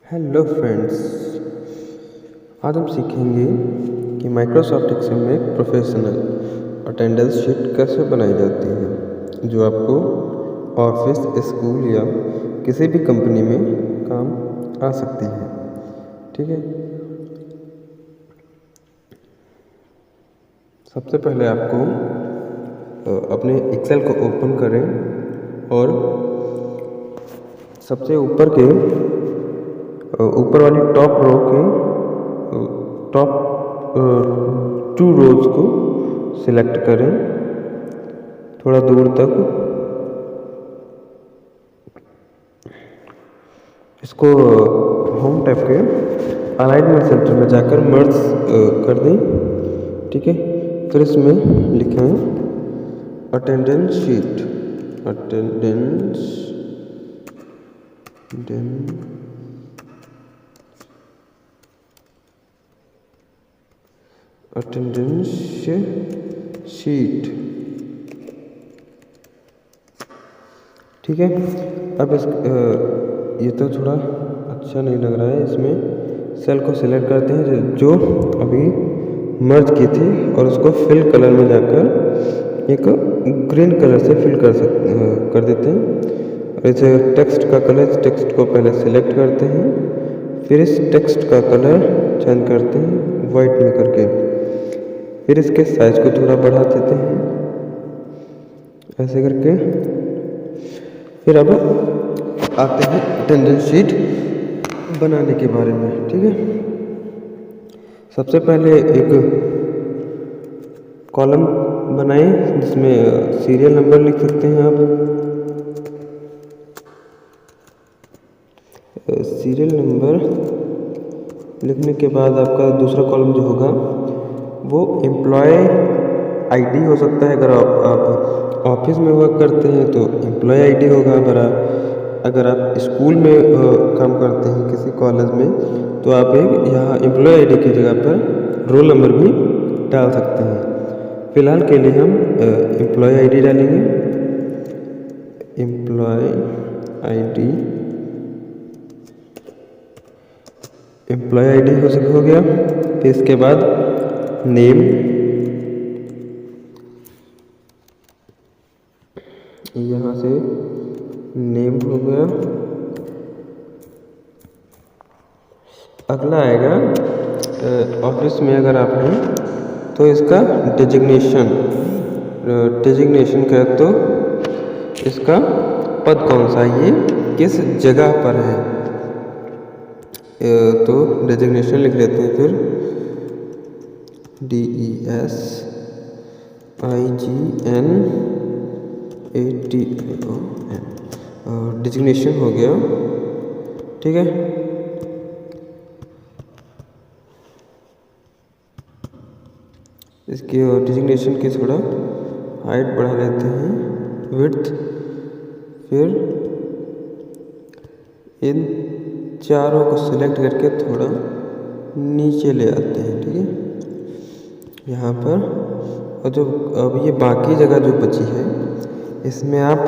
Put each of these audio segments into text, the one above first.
Hello friends, आज हम सीखेंगे कि माइक्रोसॉफ्ट एक्सेल में एक प्रोफेशनल अटेंडेंस शीट कैसे बनाई जाती है जो आपको ऑफिस, स्कूल या किसी भी कंपनी में काम आ सकती है। ठीक है, सबसे पहले आपको अपने एक्सेल को ओपन करें और सबसे ऊपर वाली टॉप रो के टॉप 2 रोज को सिलेक्ट करें थोड़ा दूर तक। इसको होम टैब के अलाइनमेंट सेंटर में जाकर मर्ज कर दें। ठीक है, फिर इसमें लिखें अटेंडेंस शीट, अटेंडेंस शीट। ठीक है, अब ये तो थोड़ा अच्छा नहीं लग रहा है। इसमें सेल को सिलेक्ट करते हैं जो अभी मर्ज की थी और उसको फिल कलर में जाकर एक ग्रीन कलर से फिल कर देते हैं। और इसे टेक्स्ट का कलर, टेक्स्ट को पहले सिलेक्ट करते हैं, फिर इस टेक्स्ट का कलर चेंज करते हैं वाइट में करके, फिर इसके साइज को थोड़ा बढ़ा देते हैं ऐसे करके। फिर अब आते हैं अटेंडेंस शीट बनाने के बारे में। ठीक है, सबसे पहले एक कॉलम बनाएं जिसमें सीरियल नंबर लिख सकते हैं आप। सीरियल नंबर लिखने के बाद आपका दूसरा कॉलम जो होगा वो एम्प्लॉय आईडी हो सकता है। अगर आप ऑफिस में वर्क करते हैं तो एम्प्लॉय आईडी होगा। अगर आप स्कूल में काम करते हैं किसी कॉलेज में तो आप एक यहाँ एम्प्लॉय आईडी की जगह पर रोल नंबर भी डाल सकते हैं। फिलहाल के लिए हम एम्प्लॉय आईडी डालेंगे। एम्प्लॉय आईडी हो गया। फिर इसके बाद नेम, यहाँ से नेम हो गया। अगला आएगा ऑफिस में अगर आप हैं तो इसका डेजिग्नेशन क्या, तो इसका पद कौन सा है, ये किस जगह पर है, तो डेजिग्नेशन लिख लेते हैं। फिर DESIGNATION डेजिग्नेशन हो गया। ठीक है, इसकी डेजिग्नेशन की थोड़ा हाइट बढ़ा लेते हैं, विड्थ। फिर इन चारों को सिलेक्ट करके थोड़ा नीचे ले आते हैं। ठीक है, यहाँ पर। और जो अब ये बाकी जगह जो बची है इसमें आप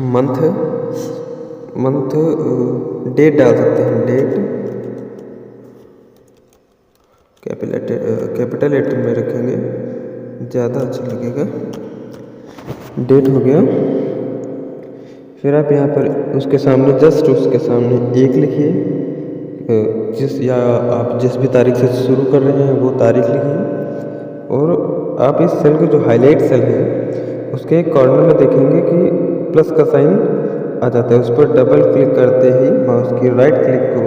मंथ डेट डाल सकते हैं। डेट कैपिटल लेटर में रखेंगे, ज़्यादा अच्छा लगेगा। डेट हो गया। फिर आप यहाँ पर उसके सामने जस्ट उसके सामने एक लिखिए, आप जिस भी तारीख से शुरू कर रहे हैं वो तारीख लिखिए। और आप इस सेल के जो हाईलाइट सेल है उसके कॉर्नर में देखेंगे कि प्लस का साइन आ जाता है। उस पर डबल क्लिक करते ही माउस की राइट क्लिक को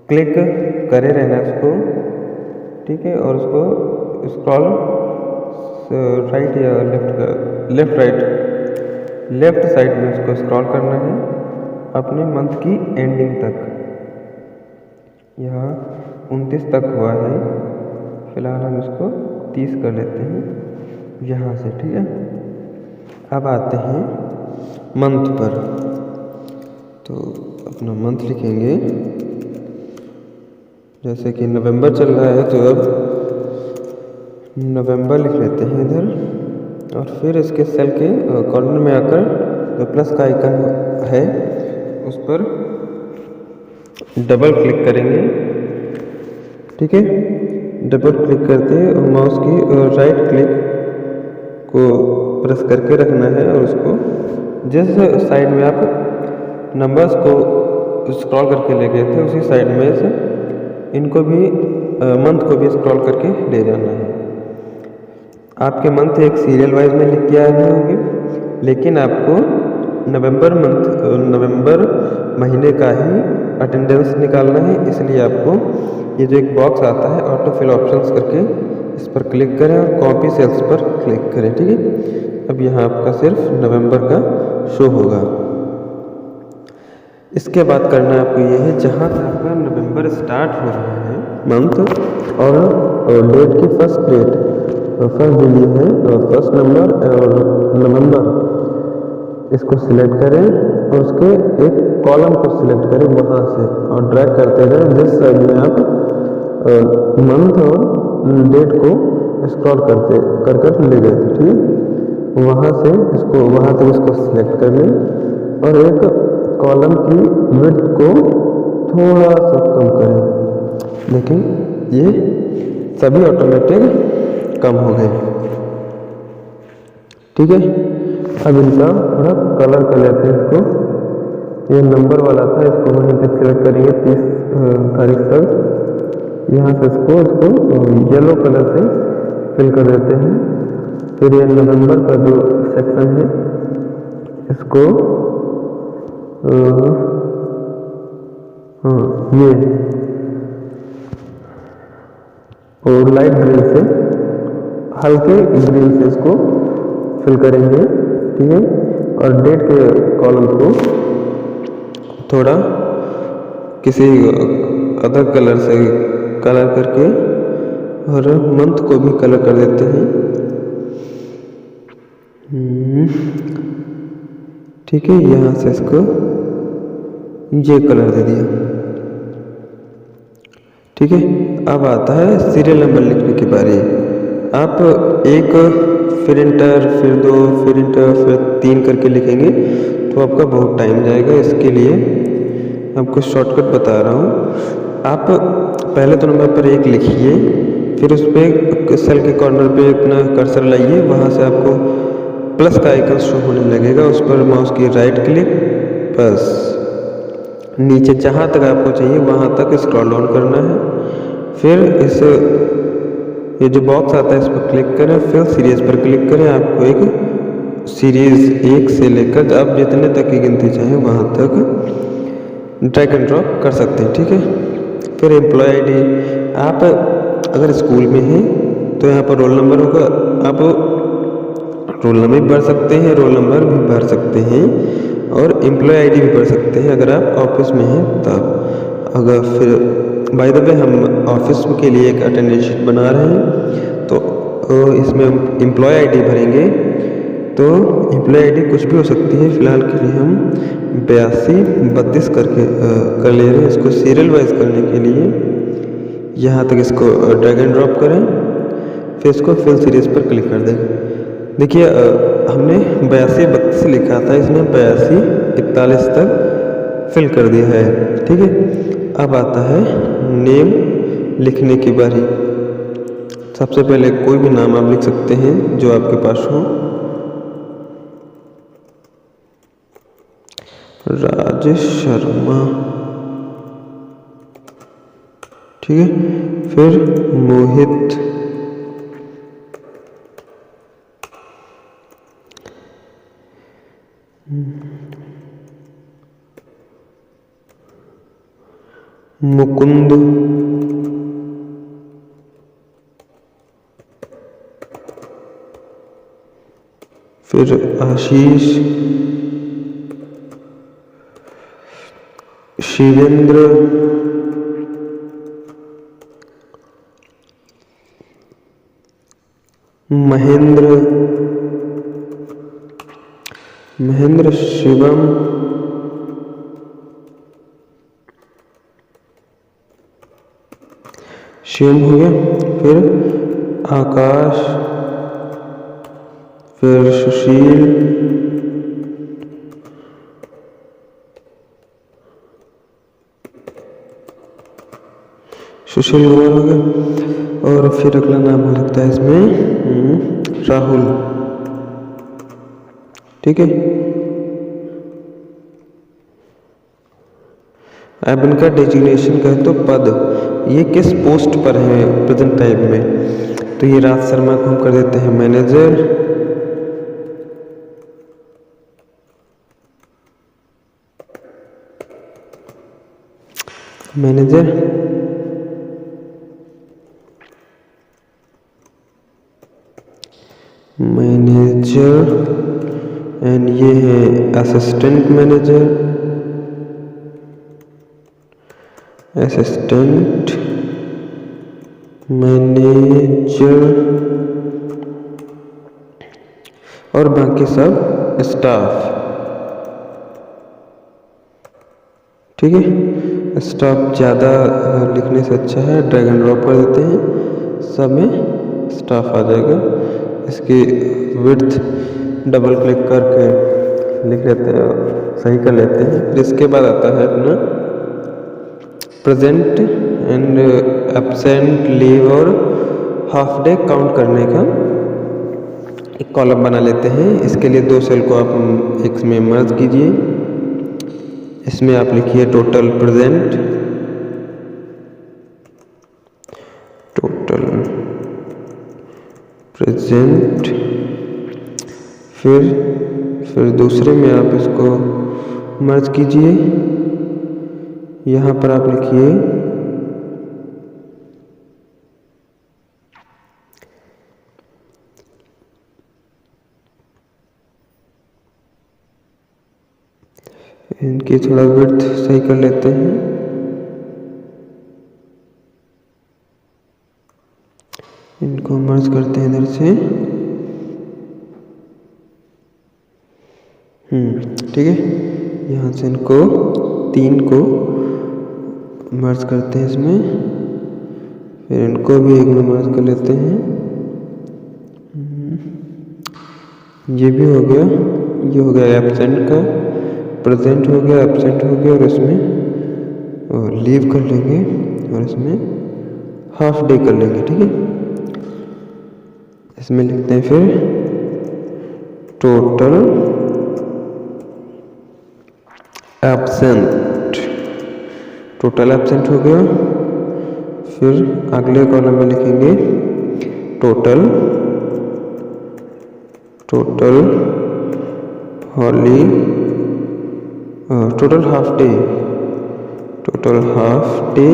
क्लिक करे रहना उसको। ठीक है, और उसको स्क्रॉल राइट या लेफ्ट साइड में उसको स्क्रॉल करना है अपने मंथ की एंडिंग तक। यहाँ 29 तक हुआ है, फिलहाल हम इसको 30 कर लेते हैं यहाँ से। ठीक है, अब आते हैं मंथ पर। तो अपना मंथ लिखेंगे, जैसे कि नवंबर चल रहा है तो अब नवंबर लिख लेते हैं इधर। और फिर इसके सेल के कॉर्नर में आकर जो प्लस का आइकन है उस पर डबल क्लिक करेंगे। ठीक है, डबल क्लिक करते हैं और माउस की राइट क्लिक को प्रेस करके रखना है और उसको जिस साइड में आप नंबर्स को स्क्रॉल करके ले गए थे उसी साइड में से इनको भी मंथ को भी स्क्रॉल करके ले जाना है। आपके मंथ एक सीरियल वाइज में लिख के आए होंगे, लेकिन आपको नवंबर महीने का ही अटेंडेंस निकालना है, इसलिए आपको ये जो एक बॉक्स आता है ऑटो फिल ऑप्शंस करके इस पर क्लिक करें और कॉपी सेल्स पर क्लिक करें। ठीक है, अब यहाँ आपका सिर्फ नवंबर का शो होगा। इसके बाद करना है आपको ये है, जहाँ से आपका नवंबर स्टार्ट हो रहा है मंथ और डेट की फर्स्ट डेट फर्स्ट जो है फर्स्ट नंबर और नवंबर, इसको सिलेक्ट करें और उसके एक कॉलम को सिलेक्ट करें वहाँ से और ड्रैग करते रहें जिस साइड में आप मंथ और डेट को स्क्रॉल कर ले गए थे। ठीक है, वहाँ तक इसको सिलेक्ट कर लें और एक कॉलम की विड्थ को थोड़ा सा कम करें। देखिए ये सभी ऑटोमेटिक कम हो गए। ठीक है, अब इनका थोड़ा कलर कर लेते हैं इसको। ये नंबर वाला था, इसको वहीं तक सिलेक्ट करेंगे 30 तारीख तक। यहाँ से इसको येलो कलर से फिल कर देते हैं। फिर ये नवंबर का जो सेक्शन है इसको ये और लाइट ग्रीन से हल्के ग्रीन से इसको फिल करेंगे। ठीक है, और डेट के कॉलम को थोड़ा किसी अदर कलर से कलर करके और मंथ को भी कलर कर देते हैं। ठीक है, यहाँ से इसको ये कलर दे दिया। ठीक है, अब आता है सीरियल नंबर लिखने की बारी। आप एक फिर इंटर फिर 2 फिर इंटर फिर 3 करके लिखेंगे तो आपका बहुत टाइम जाएगा। इसके लिए आपको शॉर्टकट बता रहा हूँ। आप पहले तो नंबर पर 1 लिखिए, फिर उस पर सेल के कॉर्नर पे अपना कर्सर लाइए, वहाँ से आपको प्लस का आइकन शो होने लगेगा, उस पर माउस की राइट क्लिक, बस नीचे जहाँ तक आपको चाहिए वहाँ तक स्क्रॉल डाउन करना है। फिर ये जो बॉक्स आता है इस पर क्लिक करें, फिर सीरीज पर क्लिक करें। आपको एक सीरीज 1 से लेकर आप जितने तक की गिनती चाहें वहाँ तक ड्रैग एंड ड्रॉप कर सकते हैं। ठीक है, फिर एम्प्लॉय आईडी, आप अगर स्कूल में हैं तो यहाँ पर रोल नंबर होगा, आप रोल नंबर भी भर सकते हैं, रोल नंबर भी भर सकते हैं और एम्प्लॉय आईडी भी भर सकते हैं अगर आप ऑफिस में हैं तब। अगर फिर बाय द वे हम ऑफिस के लिए एक अटेंडेंस शीट बना रहे हैं तो इसमें हम एम्प्लॉय आईडी भरेंगे, तो एम्प्लॉय आईडी कुछ भी हो सकती है। फिलहाल के लिए हम 8232 करके कर ले रहे हैं। इसको सीरियल वाइज करने के लिए यहाँ तक इसको ड्रैग एंड ड्रॉप करें, फिर इसको फिल सीरीज पर क्लिक कर दें। देखिए हमने 8232 लिखा था, इसने 8241 तक फिल कर दिया है। ठीक है, अब आता है नेम लिखने की बारी। सबसे पहले कोई भी नाम आप लिख सकते हैं जो आपके पास हो। राजेश शर्मा। ठीक है, फिर मोहित, मुकुंद, फिर आशीष, शिवेंद्र, महेंद्र, शिवम, हो गया। फिर आकाश, फिर सुशील, सुशील कुमार हो गया। और फिर अगला नाम हो सकता है इसमें राहुल। ठीक है, अब इनका डेजिग्नेशन कहे तो पद, ये किस पोस्ट पर है प्रेजेंट टाइम में, तो ये राज शर्मा को हम कर देते हैं मैनेजर। मैनेजर मैनेजर एंड ये है असिस्टेंट मैनेजर, असिस्टेंट मैनेजर और बाकी सब स्टाफ। ठीक है, स्टाफ ज़्यादा लिखने से अच्छा है, ड्रैग एंड ड्रॉप कर देते हैं, सब में स्टाफ आ जाएगा। इसकी विड्थ डबल क्लिक करके लिख लेते हैं, सही कर लेते हैं। फिर इसके बाद आता है अपना प्रेजेंट एंड एब्सेंट, लीव और हाफ डे काउंट करने का एक कॉलम बना लेते हैं। इसके लिए दो सेल को आप एक में मर्ज कीजिए। इसमें आप लिखिए टोटल प्रेजेंट, टोटल प्रेजेंट, फिर दूसरे में आप इसको मर्ज कीजिए। यहाँ पर आप लिखिए इनकी थोड़ा विड्थ सही कर लेते हैं। इनको मर्ज करते हैं इधर से। ठीक है, यहाँ से इनको 3 को मर्ज करते हैं इसमें, फिर इनको भी एक में मर्ज कर लेते हैं। ये भी हो गया, ये हो गया एब्सेंट का, प्रेजेंट हो गया, एब्सेंट हो गया, और इसमें और लीव कर लेंगे और इसमें हाफ डे कर लेंगे। ठीक है, इसमें लिखते हैं फिर टोटल एब्सेंट, टोटल एब्सेंट हो गया। फिर अगले कॉलम में लिखेंगे total holiday, total half day, total half day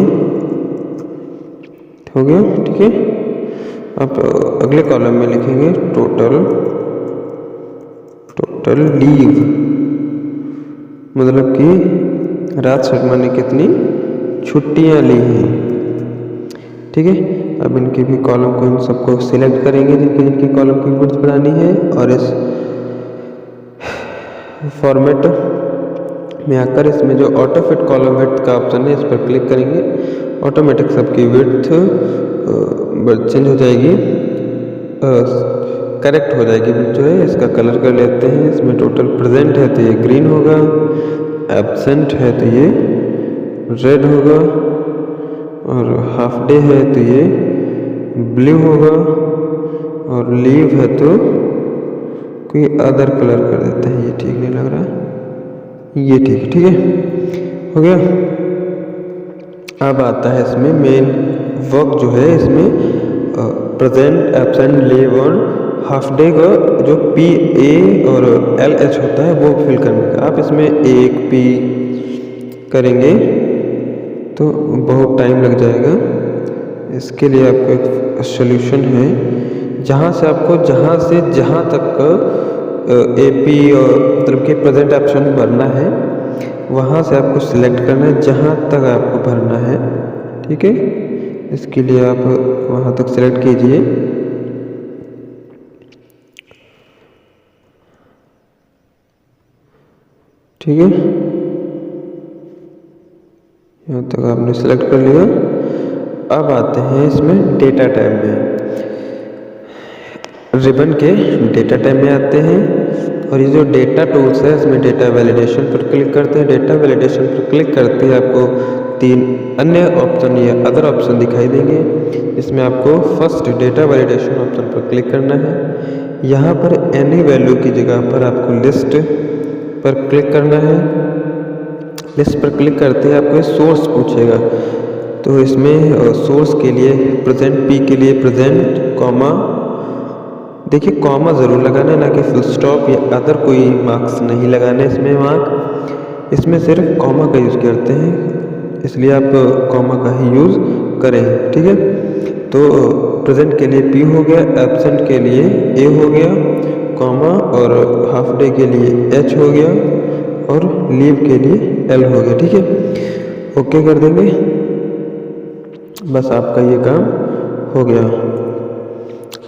हो गया। ठीक है, अब अगले कॉलम में लिखेंगे टोटल लीव, मतलब कि राज शर्मा ने कितनी छुट्टियां ली हैं। ठीक है, अब इनके भी कॉलम को इन सबको सिलेक्ट करेंगे जिनकी कॉलम की विड्थ बढ़ानी है, और इस फॉर्मेट में आकर इसमें जो ऑटो फिट कॉलम विड्थ का ऑप्शन है इस पर क्लिक करेंगे। ऑटोमेटिक सबकी विड्थ चेंज हो जाएगी, करेक्ट हो जाएगी विड्थ जो है। इसका कलर कर लेते हैं। इसमें टोटल प्रेजेंट है तो ये ग्रीन होगा, एब्सेंट है तो ये रेड होगा, और हाफ डे है तो ये ब्लू होगा, और लीव है तो कोई अदर कलर कर देते हैं। ये ठीक नहीं लग रहा, ये ठीक है, हो गया। अब आता है इसमें मेन वर्क जो है, इसमें प्रेजेंट, एब्सेंट, लीव और हाफ डे का जो PA और LH होता है वो फिल करने का। आप इसमें एक P करेंगे तो बहुत टाइम लग जाएगा। इसके लिए आपको एक सॉल्यूशन है, जहाँ से जहाँ तक AP और मतलब कि प्रेजेंट ऑप्शन भरना है वहाँ से आपको सिलेक्ट करना है जहाँ तक आपको भरना है। ठीक है, इसके लिए आप वहाँ तक सिलेक्ट कीजिए। ठीक है, यहाँ तक आपने सिलेक्ट कर लिया। अब आते हैं इसमें डेटा टाइप में, रिबन के डेटा टाइप में आते हैं, और ये जो डेटा टूल्स है इसमें डेटा वैलिडेशन पर क्लिक करते हैं। डेटा वैलिडेशन पर क्लिक करते हैं आपको 3 अन्य ऑप्शन या अदर ऑप्शन दिखाई देंगे। इसमें आपको फर्स्ट डेटा वैलिडेशन ऑप्शन पर क्लिक करना है। यहाँ पर एनी वैल्यू की जगह पर आपको लिस्ट पर क्लिक करना है। लिस्ट पर क्लिक करते ही आपको सोर्स पूछेगा, तो इसमें सोर्स के लिए प्रेजेंट पी के लिए प्रेजेंट कॉमा, देखिए कॉमा ज़रूर लगाना है, ना कि फुल स्टॉप या अदर कोई मार्क्स नहीं लगाने इसमें मार्क। इसमें सिर्फ कॉमा का यूज़ करते हैं, इसलिए आप कॉमा का ही यूज़ करें, ठीक है। तो प्रेजेंट के लिए पी हो गया, एब्सेंट के लिए ए हो गया कॉमा, और हाफ डे के लिए एच हो गया, और लीव के लिए एल हो गया, ठीक है। ओके कर देंगे, बस आपका ये काम हो गया।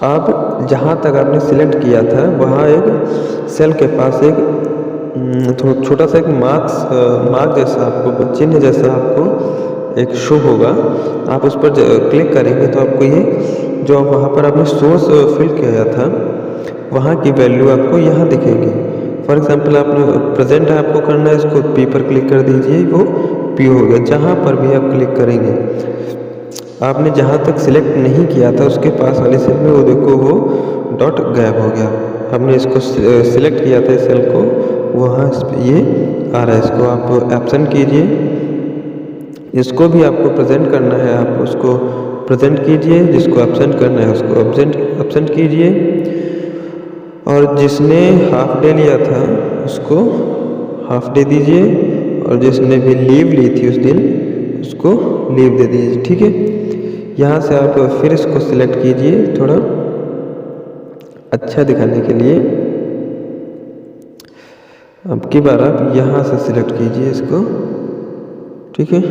आप जहाँ तक आपने सिलेक्ट किया था वहाँ एक सेल के पास एक छोटा सा एक मार्क जैसा आपको चिन्ह जैसा आपको एक शो होगा। आप उस पर क्लिक करेंगे तो आपको ये जो वहाँ पर आपने सोर्स फिल किया था वहाँ की वैल्यू आपको यहाँ दिखेगी। फॉर एग्जांपल आपने प्रेजेंट आपको करना है, इसको पी पर क्लिक कर दीजिए, वो पी हो गया। जहाँ पर भी आप क्लिक करेंगे, आपने जहाँ तक सिलेक्ट नहीं किया था उसके पास वाली सेल में वो देखो वो डॉट गायब हो गया। हमने इसको सिलेक्ट किया था इस सेल को, वहाँ ये आ रहा है। इसको आप एब्सेंट कीजिए, इसको भी आपको प्रेजेंट करना है, आप उसको प्रेजेंट कीजिए, जिसको एब्सेंट करना है उसको एब्सेंट कीजिए, और जिसने हाफ डे लिया था उसको हाफ डे दीजिए, और जिसने भी लीव ली थी उस दिन उसको लीव दे दीजिए, ठीक है। यहाँ से आप फिर इसको सिलेक्ट कीजिए थोड़ा अच्छा दिखाने के लिए। अब की बार आप यहाँ से सिलेक्ट कीजिए इसको, ठीक है।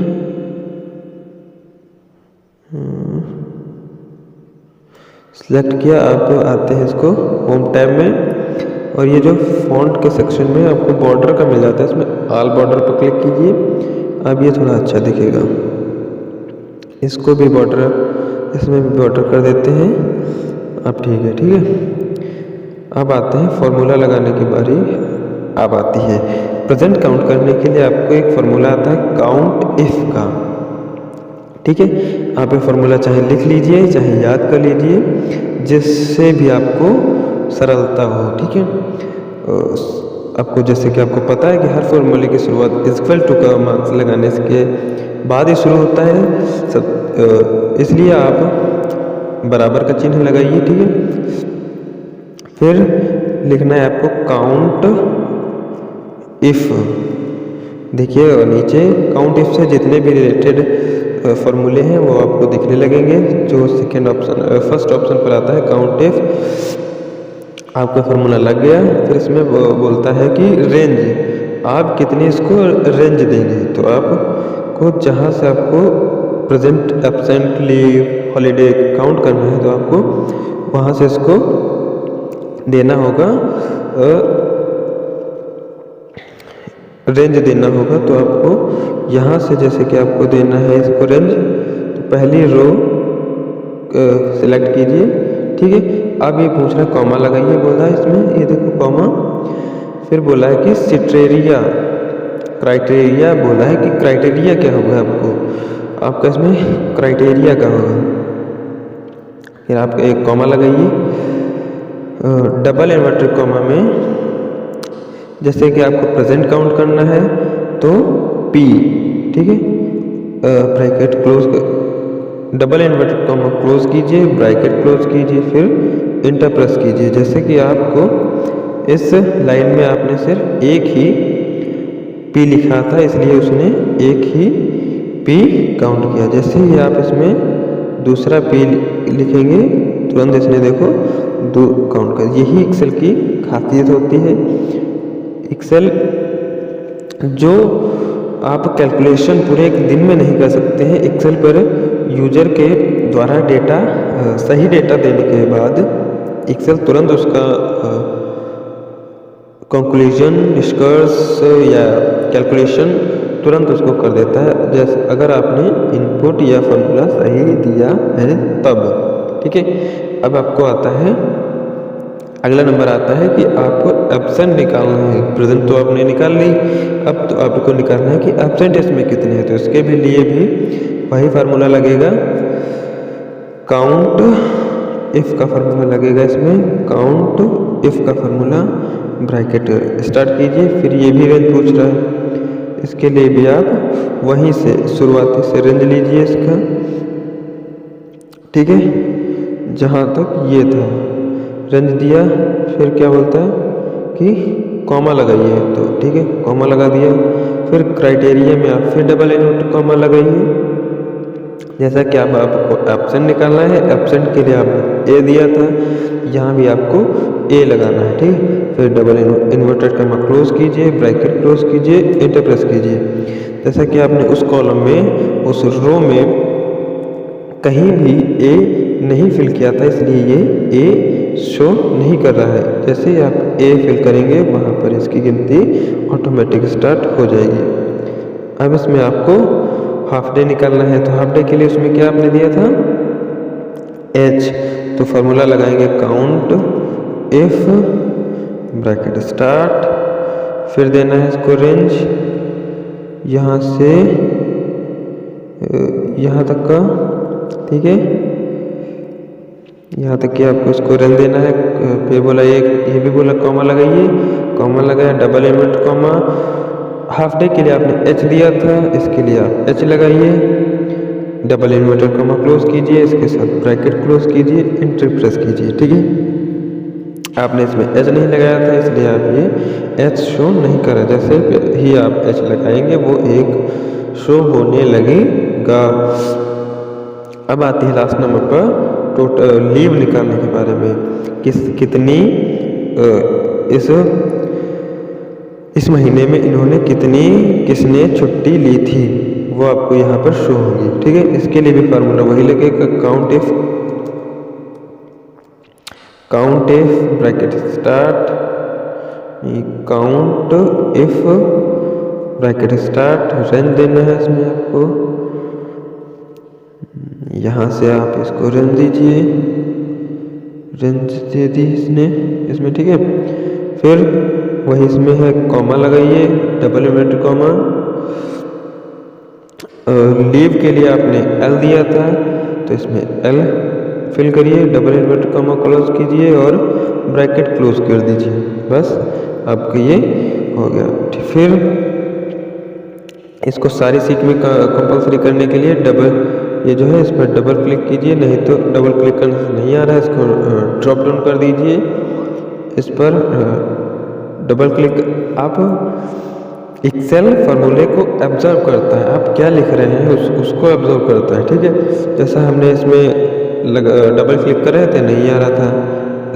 सिलेक्ट किया, आप आते हैं इसको होम टैब में, और ये जो फॉन्ट के सेक्शन में आपको बॉर्डर का मिल जाता है, इसमें ऑल बॉर्डर पर क्लिक कीजिए। अब ये थोड़ा अच्छा दिखेगा, इसको भी बॉर्डर, इसमें भी बॉर्डर कर देते हैं। अब ठीक है, ठीक है। अब आते हैं फॉर्मूला लगाने की बारी अब आती है। प्रेजेंट काउंट करने के लिए आपको एक फार्मूला आता है काउंट इफ का, ठीक है। आप ये फार्मूला चाहे लिख लीजिए चाहे याद कर लीजिए, जिससे भी आपको सरलता हो, ठीक है। आपको जैसे कि आपको पता है कि हर फॉर्मूले की शुरुआत इक्वल टू का मार्क्स लगाने के बाद ही शुरू होता है सब, इसलिए आप बराबर का चिन्ह लगाइए, ठीक है। फिर लिखना है आपको काउंट इफ, देखिए नीचे काउंट इफ से जितने भी रिलेटेड फॉर्मूले हैं वो आपको दिखने लगेंगे। जो सेकेंड ऑप्शन फर्स्ट ऑप्शन पर आता है काउंट इफ, आपका फार्मूला लग गया। फिर इसमें बोलता है कि रेंज, आप कितनी इसको रेंज देंगे, तो आपको जहाँ से आपको present, absent, leave, holiday count करना है तो आपको वहाँ से इसको देना होगा, रेंज देना होगा। तो आपको यहाँ से जैसे कि आपको देना है इसको रेंज, तो पहली रो सिलेक्ट कीजिए, ठीक है। अब ये पूछ रहा है कॉमा लगाइए, बोला है इसमें, ये देखो कॉमा। फिर बोला है कि सिट्रेरिया क्राइटेरिया, बोला है कि क्राइटेरिया क्या होगा आपका इसमें क्राइटेरिया का होगा। फिर आप एक कॉमा लगाइए, डबल इन्वर्टेड कॉमा में, जैसे कि आपको प्रेजेंट काउंट करना है तो P, ठीक है। Bracket close, double inverted comma close कीजिए, ब्रैकेट क्लोज कीजिए, फिर इंटर प्रेस कीजिए। जैसे कि आपको इस लाइन में आपने सिर्फ एक ही P लिखा था, इसलिए उसने एक ही P काउंट किया। जैसे ही आप इसमें दूसरा P लिखेंगे तुरंत इसने देखो दो काउंट कर। यही एक्सेल की खासियत होती है। एक्सेल जो आप कैलकुलेशन पूरे एक दिन में नहीं कर सकते हैं, एक्सेल पर यूजर के द्वारा डेटा सही डेटा देने के बाद एक्सेल तुरंत उसका कंक्लूजन, निष्कर्ष या कैलकुलेशन तुरंत उसको कर देता है, जैसे अगर आपने इनपुट या फॉर्मूला सही दिया है तब, ठीक है। अब आपको आता है अगला नंबर आता है कि आपको एब्सेंट निकालना है। प्रेजेंट तो आपने निकाल ली, अब तो आपको निकालना है कि एब्सेंट इसमें कितने हैं। तो इसके भी लिए भी वही फार्मूला लगेगा, काउंट इफ का फार्मूला लगेगा इसमें, काउंट इफ का फार्मूला, ब्रैकेट स्टार्ट कीजिए। फिर ये भी रेंज पूछ रहा है, इसके लिए भी आप वहीं से शुरुआती से रेंज लीजिए इसका, ठीक है। जहाँ तक ये था रेंज दिया, फिर क्या बोलता है कि कॉमा लगाइए, तो ठीक है कॉमा लगा दिया। फिर क्राइटेरिया में आप फिर डबल इनवर्ट कॉमा लगाइए। जैसा कि अब आपको एब्सेंट निकालना है, एब्सेंट के लिए आपने ए दिया था, यहाँ भी आपको ए लगाना है, ठीक है। फिर डबल इन्वर्टेड कॉमा क्लोज कीजिए, ब्रैकेट क्लोज कीजिए, एंटर प्रेस कीजिए। जैसा कि आपने उस कॉलम में, उस रो में कहीं भी ए नहीं फिल किया था, इसलिए ये ए शो नहीं कर रहा है। जैसे ही आप ए फिल करेंगे वहाँ पर इसकी गिनती ऑटोमेटिक स्टार्ट हो जाएगी। अब इसमें आपको हाफ डे निकालना है, तो हाफ डे के लिए उसमें क्या आपने दिया था, एच। तो फार्मूला लगाएंगे काउंट इफ ब्रैकेट स्टार्ट, फिर देना है इसको रेंज यहाँ से यहाँ तक का, ठीक है। यहाँ तक कि आपको इसको रेंज देना है। फिर बोला ये भी बोला कॉमा लगाइए, कॉमा लगाया, double invert comma. Half day के लिए आपने एच दिया था, इसके लिए आप एच लगाइए, डबल इन्वर्टेड कॉमा क्लोज कीजिए, इसके साथ ब्रैकेट क्लोज कीजिए, एंटर प्रेस कीजिए, ठीक है। आपने इसमें एच नहीं लगाया था, इसलिए आप ये एच शो नहीं कर रहे। जैसे ही आप एच लगाएंगे वो एक शो होने लगेगा। अब आती है लास्ट नंबर पर टोटल लीव निकालने के बारे में, कितनी इस महीने में इन्होंने किसने छुट्टी ली थी, वो आपको यहाँ पर शो होगी, ठीक है। इसके लिए भी फार्मूला वही लगेगा, count if bracket start, count if bracket start, range देना है इसमें आपको, यहाँ से आप इसको रेंज दीजिए, रेंज दे दी इसमें, ठीक है। फिर वही इसमें है कॉमा लगाइए, डबल इन्वर्टेड कॉमा। लीव के लिए आपने एल दिया था, तो इसमें एल फिल करिए, डबल इन्वर्टेड कॉमा क्लोज कीजिए और ब्रैकेट क्लोज कर दीजिए। बस आपका ये हो गया। फिर इसको सारी सीट में कंपलसरी करने के लिए ये जो है इस पर डबल क्लिक कीजिए, नहीं तो डबल क्लिक करने से नहीं आ रहा है, इसको ड्रॉप डाउन कर दीजिए। इस पर डबल क्लिक, आप एक्सेल फार्मूले को ऑब्जर्व करता है, आप क्या लिख रहे हैं उसको ऑब्जर्व करता है, ठीक है। जैसा हमने इसमें डबल क्लिक कर रहे थे नहीं आ रहा था,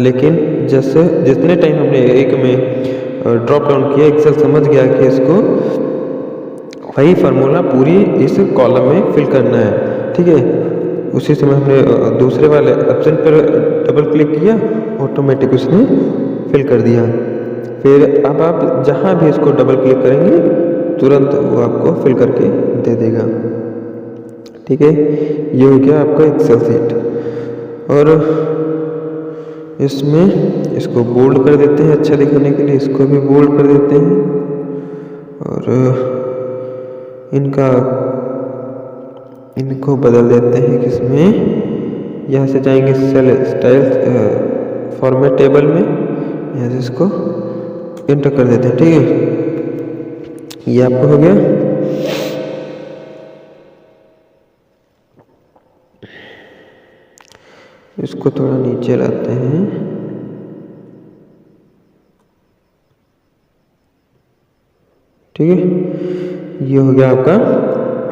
लेकिन जैसे जितने टाइम हमने एक में ड्रॉप डाउन किया, एक्सेल समझ गया कि इसको वही फार्मूला पूरी इस कॉलम में फिल करना है, ठीक है। उसी समय हमने दूसरे वाले ऑप्शन पर डबल क्लिक किया, ऑटोमेटिक उसने फिल कर दिया। फिर अब आप जहाँ भी इसको डबल क्लिक करेंगे तुरंत वो आपको फिल करके दे देगा, ठीक है। ये हो गया आपका एक्सेल सीट। और इसमें इसको बोल्ड कर देते हैं अच्छा दिखाने के लिए, इसको भी बोल्ड कर देते हैं। और इनको बदल देते हैं किसमें, यहाँ से जाएंगे सेल स्टाइल फॉर्मेट टेबल में, यहाँ से इसको एंटर कर देते हैं, ठीक है। ये आपको हो गया। इसको थोड़ा नीचे लाते हैं, ठीक है। ये हो गया आपका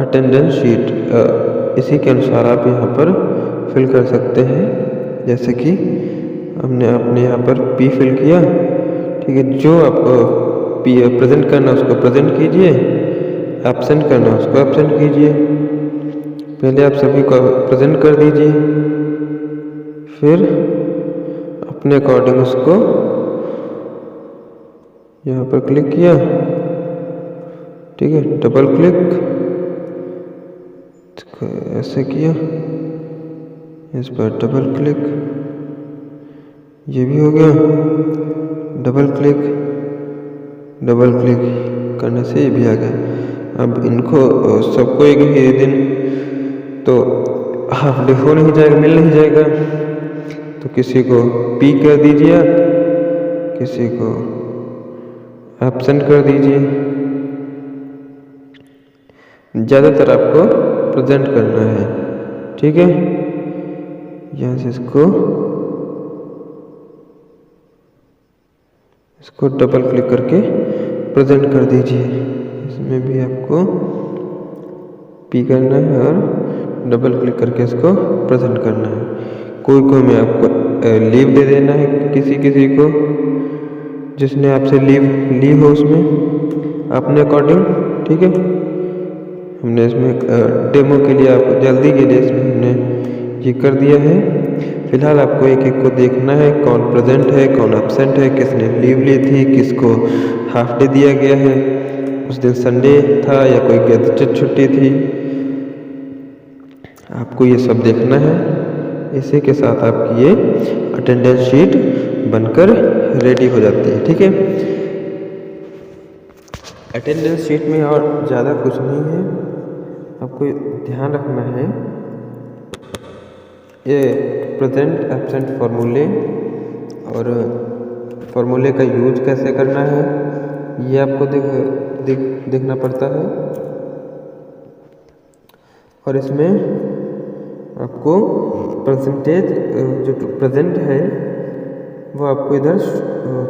अटेंडेंस शीट। इसी के अनुसार आप यहाँ पर फिल कर सकते हैं। जैसे कि आपने यहाँ पर पी फिल किया, ठीक है। जो आपको पी प्रेजेंट करना है उसको प्रेजेंट कीजिए, एब्सेंट करना है उसको एब्सेंट कीजिए। पहले आप सभी को प्रेजेंट कर दीजिए, फिर अपने अकॉर्डिंग उसको यहाँ पर क्लिक किया, ठीक है। डबल क्लिक ऐसे किया, इस पर डबल क्लिक, ये भी हो गया। डबल क्लिक करने से ये भी आ गया। अब इनको सबको एक ही दिन तो हाफ डे हो नहीं जाएगा, मिल नहीं जाएगा, तो किसी को पी कर दीजिए आप, किसी को एब्सेंट कर दीजिए। ज़्यादातर आपको प्रेजेंट करना है, ठीक है। यहाँ से इसको डबल क्लिक करके प्रेजेंट कर दीजिए। इसमें भी आपको पी करना है और डबल क्लिक करके इसको प्रेजेंट करना है। कोई में आपको लीव दे देना है किसी को, जिसने आपसे लीव ली हो उसमें अपने अकॉर्डिंग, ठीक है। हमने इसमें डेमो के लिए, आपको जल्दी के लिए इसमें हमने ये कर दिया है। फिलहाल आपको एक एक को देखना है, कौन प्रेजेंट है, कौन एब्सेंट है, किसने लीव ली थी, किसको हाफ डे दिया गया है, उस दिन संडे था या कोई गैजेटेड छुट्टी थी, आपको ये सब देखना है। इसी के साथ आपकी ये अटेंडेंस शीट बनकर रेडी हो जाती है, ठीक है। अटेंडेंस शीट में और ज़्यादा कुछ नहीं है, आपको ध्यान रखना है ये प्रेजेंट एब्सेंट फार्मूले और फार्मूले का यूज कैसे करना है ये आपको देखना पड़ता है। और इसमें आपको परसेंटेज जो प्रेजेंट है वो आपको इधर,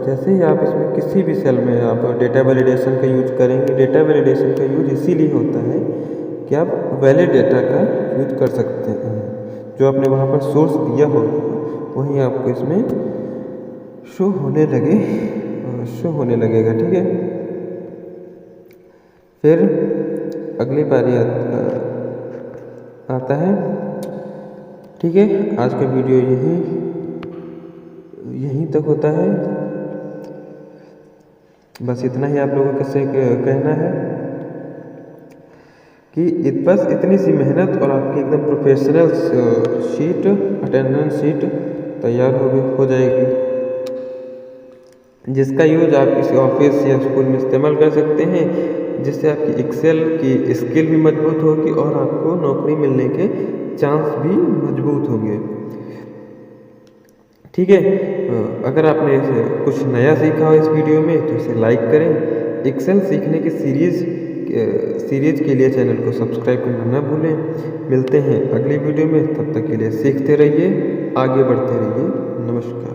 जैसे ही आप इसमें किसी भी सेल में आप डेटा वैलिडेशन का यूज करेंगे, डेटा वैलिडेशन का यूज इसीलिए होता है कि आप वैलिड डेटा का यूज कर सकते हैं। जो आपने वहाँ पर सोर्स दिया हो वहीं आपको इसमें शो होने लगेगा, ठीक है। फिर अगली बारी आता है, ठीक है। आज का वीडियो यहीं तक होता है। बस इतना ही आप लोगों को से कहना है कि बस इतनी सी मेहनत और आपकी एकदम प्रोफेशनल शीट, अटेंडेंस शीट तैयार हो जाएगी, जिसका यूज आप किसी ऑफिस या स्कूल में इस्तेमाल कर सकते हैं, जिससे आपकी एक्सेल की स्किल भी मजबूत होगी और आपको नौकरी मिलने के चांस भी मजबूत होंगे, ठीक है। अगर आपने इसे कुछ नया सीखा हो इस वीडियो में तो इसे लाइक करें। एक्सेल सीखने की सीरीज के लिए चैनल को सब्सक्राइब करना न भूलें। मिलते हैं अगली वीडियो में, तब तक के लिए सीखते रहिए, आगे बढ़ते रहिए। नमस्कार।